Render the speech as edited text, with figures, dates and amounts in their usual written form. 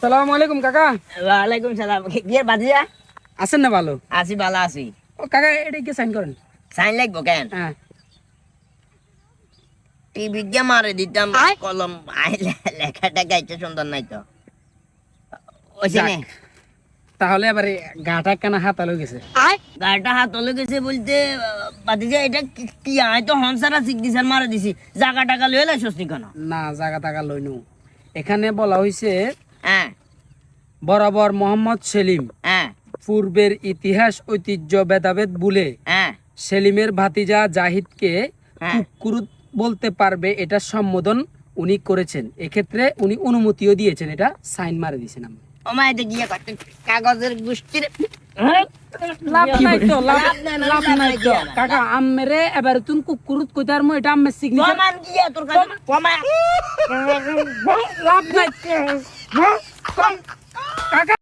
সালাম আলাইকুম কাকা। ওয়ালাইকুম সালাম। কি বাদিয়া? আছেন না ভালো? আছি, ভালো আছি। ও কাকা, এটা কি সাইন করেন? সাইন লাগবো কেন? হ্যাঁ। টিভি গিয়ে মারে দিতাম কলম, লেখাটা গাইতে সুন্দর নাই তো। ওইখানে তাহলে আবার গাটা কেন হাত আলো গেছে? গাড়িটা হাত হলে গেছে বলতে বাদিজা এটা কি আয় তো হনসারা শিখ দিছে মারে দিছি। জায়গা টাকা লয়ে লাইছস নি কেন? না, জাগা টাকা লইনু। এখানে বলা হয়েছে হ্যাঁ বরাবর মোহাম্মদ সেলিম হ্যাঁ পূর্বের ইতিহাস ঐতিহ্য ভেদাভেদ ভুলে হ্যাঁ সেলিমের ভাতিজা জাহিদকে হ্যাঁ। কুকুরুত বলতে পারবে, এটা সম্বোধন উনি করেছেন। এক্ষেত্রে উনি অনুমতিও দিয়েছেন, এটা সাইন মারে দিয়েছেন। আমি ও মা এটা গিয়ে কত কাগজের গুষ্টির লাভ নাই তো, লাভ নাই তো গিয়া না। কাকা। আম্মেরে এবার তুমি কুকুরুত কইতার মো, এটা আম্মের সিগনেচার। প্রমাণ গিয়া তোর কাছে প্রমাণ লাভ নাই কাকা।